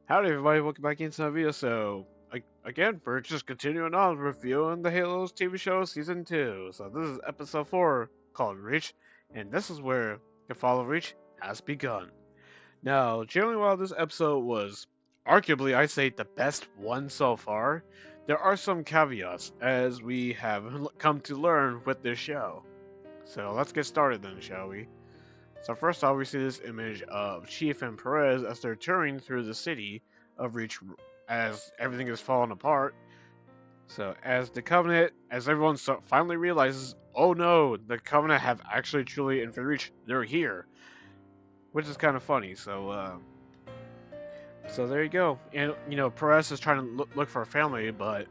Howdy everybody, welcome back into the video. Again, we're just continuing on reviewing the Halo's TV show Season 2. So this is Episode 4 called Reach, and this is where the fall of Reach has begun. Now, generally while this episode was arguably, I'd say, the best one so far, there are some caveats as we have come to learn with this show. So let's get started then, shall we? So first off, we see this image of Chief and Perez as they're touring through the city of Reach as everything is falling apart. So as everyone finally realizes, oh no, the Covenant have actually truly invaded Reach. They're here, which is kind of funny. So there you go. And Perez is trying to look for her family, but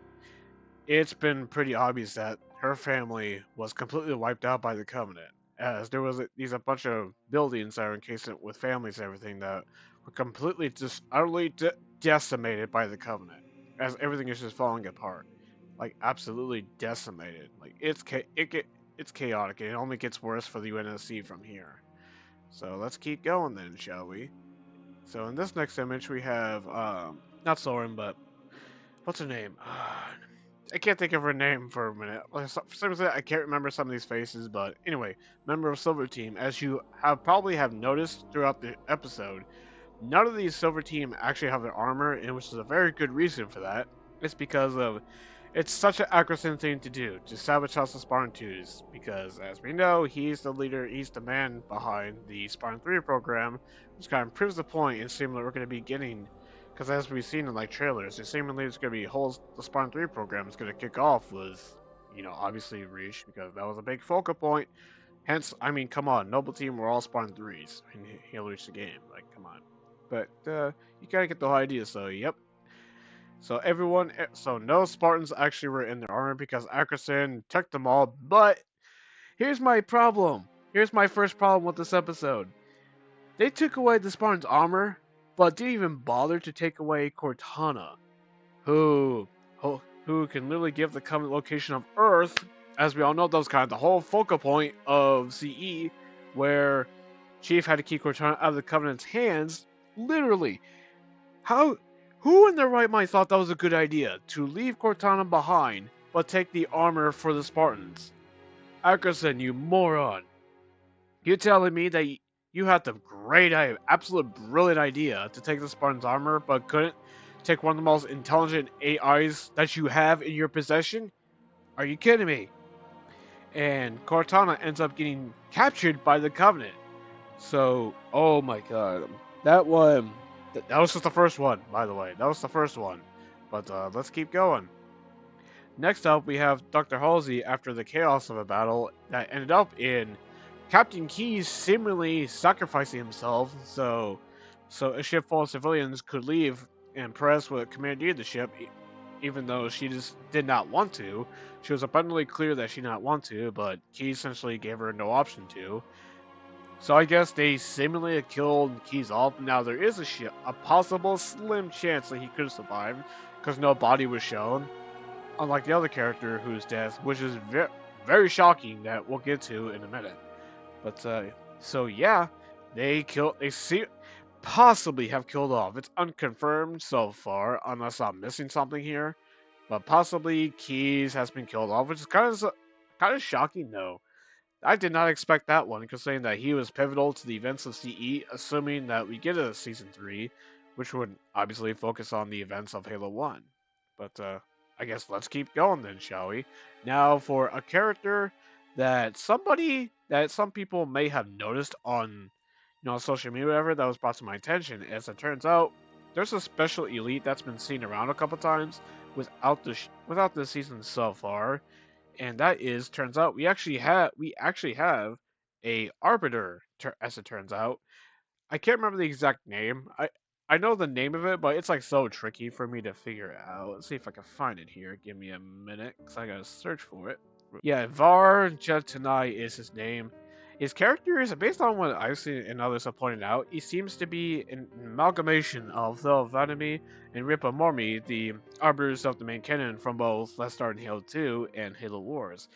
it's been pretty obvious that her family was completely wiped out by the Covenant, as there was a bunch of buildings that are encased with families and everything that were completely just utterly decimated by the Covenant, as everything is just falling apart, like absolutely decimated. Like it's chaotic, and it only gets worse for the UNSC from here. So let's keep going then, shall we? So in this next image we have not Soren, but what's her name? I can't think of her name for a minute. Like, for some reason, I can't remember some of these faces, but anyway, member of Silver Team. As you have probably have noticed throughout the episode, none of these Silver Team actually have their armor, and which is a very good reason for that. It's because of it's such an Ackerson thing to do to sabotage the Spartan 2s, because as we know, he's the leader, he's the man behind the Spartan 3 program, which kind of proves the point and seems like we're going to be getting, because as we've seen in like trailers, it seemingly it's going to be whole the Spartan 3 program is going to kick off was, obviously Reach, because that was a big focal point. Hence, I mean, come on, Noble Team were all Spartan 3s, and he'll reach the game, like, come on. But you gotta get the whole idea. So yep, so no Spartans actually were in their armor because Ackerson took them all. But here's my problem. Here's my first problem with this episode. They took away the Spartans' armor, but didn't even bother to take away Cortana, who who can literally give the Covenant location of Earth. As we all know, that was kind of the whole focal point of CE, where Chief had to keep Cortana out of the Covenant's hands. Literally, how? Who in their right mind thought that was a good idea to leave Cortana behind, but take the armor for the Spartans? Ackerson, you moron! You're telling me that you had the absolute brilliant idea to take the Spartans' armor, but couldn't take one of the most intelligent AIs that you have in your possession? Are you kidding me? And Cortana ends up getting captured by the Covenant. So, oh my god, that one, that was just the first one, by the way. That was the first one. But let's keep going. Next up, we have Dr. Halsey after the chaos of a battle that ended up in Captain Keyes seemingly sacrificing himself so a ship full of civilians could leave and Perez would commandeer the ship, even though she just did not want to. She was abundantly clear that she did not want to, but Keyes essentially gave her no option to. So I guess they seemingly killed Keyes off. Now there is a possible slim chance that he could have survived because no body was shown, unlike the other character whose death, which is very shocking that we'll get to in a minute. But so yeah, they possibly have killed off. It's unconfirmed so far, unless I'm missing something here. But possibly Keyes has been killed off, which is kind of shocking though. I did not expect that one, considering that he was pivotal to the events of CE, assuming that we get a Season 3, which would obviously focus on the events of Halo 1. But I guess let's keep going then, shall we? Now, for a character that some people may have noticed on, social media, whatever, that was brought to my attention, as it turns out, there's a special elite that's been seen around a couple times without the season so far, and that is turns out we actually have a arbiter as it turns out. I can't remember the exact name. I know the name of it, but it's like so tricky for me to figure out. Let's see if I can find it here. Give me a minute because I gotta search for it. Yeah, Var Jetanai is his name. His character is based on what I've seen and others have pointed out. He seems to be an amalgamation of the Vanami and Ripa Mormi, the arbiters of the main canon from both Let's Start in Halo 2 and Halo Wars.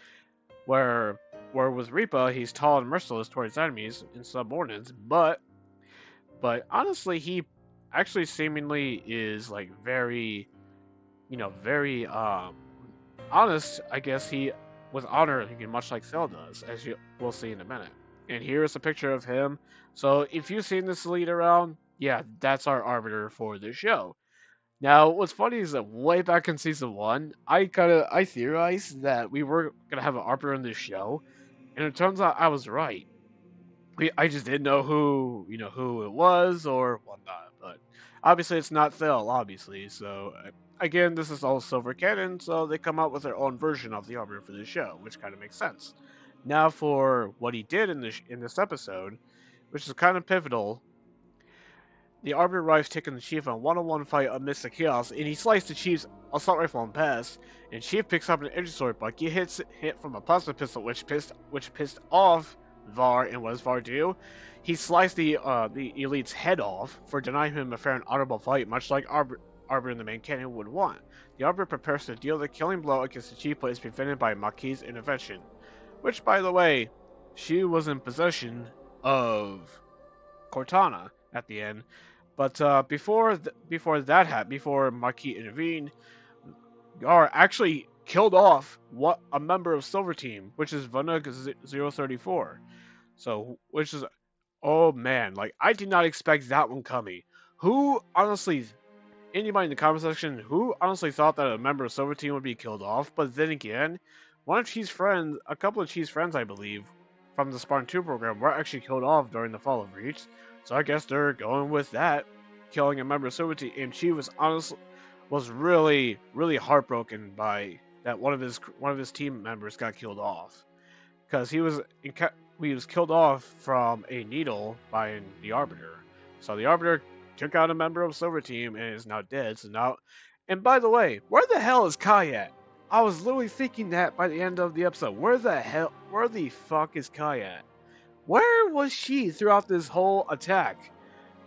Where with Reaper, he's tall and merciless towards enemies and subordinates, but honestly, actually seemingly is like very, very honest. I guess he with honor, much like Cell does, as you will see in a minute. And here's a picture of him. So if you've seen this lead around, yeah, that's our arbiter for the show. Now, what's funny is that way back in season one, I theorized that we were gonna have an arbiter in this show, and it turns out I was right. I just didn't know who it was or whatnot. But obviously, it's not Thel, obviously. So again, this is all Silver Canon, so they come out with their own version of the Arbiter for the show, which kind of makes sense. Now, for what he did in this episode, which is kind of pivotal, the Arbiter arrives taking the Chief on a one-on-one fight amidst the chaos, and he sliced the Chief's assault rifle and pass. And Chief picks up an energy sword, but he hit from a plasma pistol, which pissed off Var. And what does Var do? He sliced the elite's head off for denying him a fair and honorable fight, much like Arbiter in the main canon would want. The Arbiter prepares to deal the killing blow against the Chief, but is prevented by Maquis' intervention. Which, by the way, she was in possession of Cortana at the end. But before Maquis intervened, Gar actually killed off a member of Silver Team, which is Vanug 034. So, which is, oh man, like I did not expect that one coming. Who honestly, anybody in the comment section, who honestly thought that a member of Silver Team would be killed off? But then again, a couple of Chief's friends, I believe, from the Spartan 2 program were actually killed off during the fall of Reach. So I guess they're going with that, killing a member of Silver Team. And she was really, really heartbroken by that one of his team members got killed off because he was killed off from a needle by the Arbiter. So the Arbiter took out a member of Silver Team and is now dead. So now, and by the way, where the hell is Kai at? I was literally thinking that by the end of the episode. Where the fuck is Kai at? Where was she throughout this whole attack?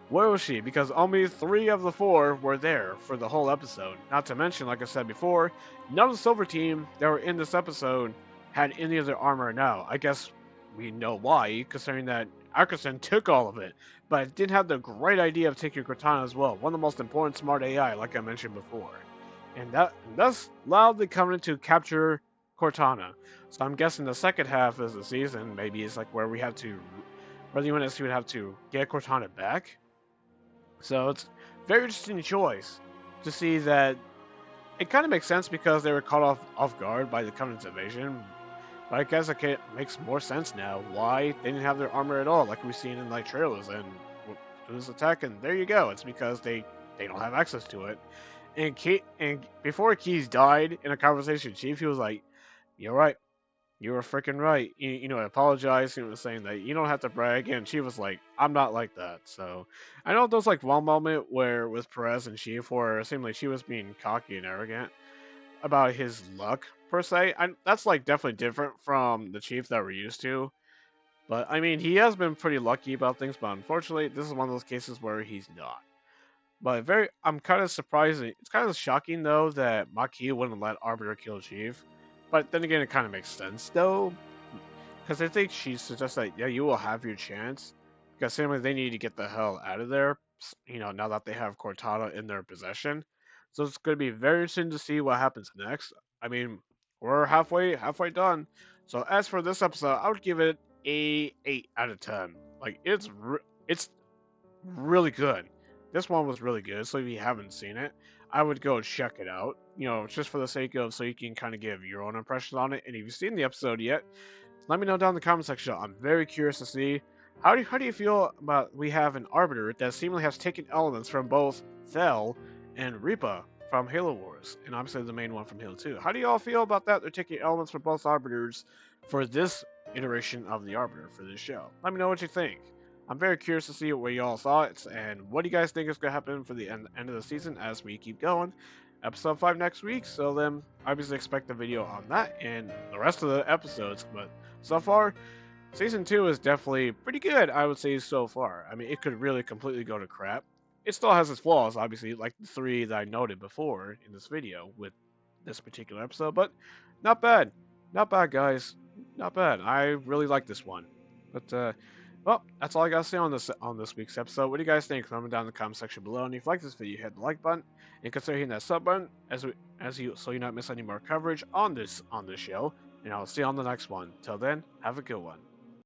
Where was she? Because only 3 of the 4 were there for the whole episode. Not to mention, like I said before, none of the Silver Team that were in this episode had any of their armor now. I guess we know why, considering that Ackerson took all of it, but didn't have the great idea of taking Cortana as well. One of the most important smart AI, like I mentioned before. And thus allowed the Covenant to capture Cortana. So I'm guessing the second half of the season maybe is like where the UNSC would have to get Cortana back. So it's a very interesting choice to see that it kind of makes sense because they were caught off guard by the Covenant's invasion. But I guess it makes more sense now why they didn't have their armor at all, like we've seen in like trailers and this attack. And there you go. It's because they don't have access to it. And before Keys died in a conversation, Chief, he was like, "You're right. You were freaking right." I apologized. He was saying that you don't have to brag, and she was like, "I'm not like that." So I know there's like one moment where with Perez and Chief, where it seemed like she was being cocky and arrogant about his luck per se. That's like definitely different from the Chief that we're used to. But I mean, he has been pretty lucky about things, but unfortunately, this is one of those cases where he's not. But I'm kind of surprised. It's kind of shocking though that Maquis wouldn't let Arbiter kill Chief. But then again, it kind of makes sense though, because I think she suggests that yeah, you will have your chance, because simply they need to get the hell out of there. Now that they have Cortana in their possession, so it's going to be very interesting to see what happens next. I mean, we're halfway done. So as for this episode, I would give it a 8 out of 10. Like it's really good. This one was really good, so if you haven't seen it, I would go check it out. Just for the sake of so you can kind of give your own impressions on it. And if you've seen the episode yet, let me know down in the comment section. I'm very curious to see how do you feel about we have an arbiter that seemingly has taken elements from both Thel and Reaper from Halo Wars, and obviously the main one from Halo 2. How do you all feel about that? They're taking elements from both arbiters for this iteration of the arbiter for this show. Let me know what you think. I'm very curious to see what y'all thoughts and what do you guys think is going to happen for the end of the season as we keep going. Episode 5 next week, so then obviously expect a video on that and the rest of the episodes. But so far, season 2 is definitely pretty good, I would say so far. I mean, it could really completely go to crap. It still has its flaws, obviously, like the 3 that I noted before in this video with this particular episode, but not bad. Not bad, guys. Not bad. I really like this one. But Well, that's all I gotta say on this week's episode. What do you guys think? Comment down in the comment section below. And if you like this video, hit the like button and consider hitting that sub button as you so you not miss any more coverage on this show. And I'll see you on the next one. Till then, have a good one.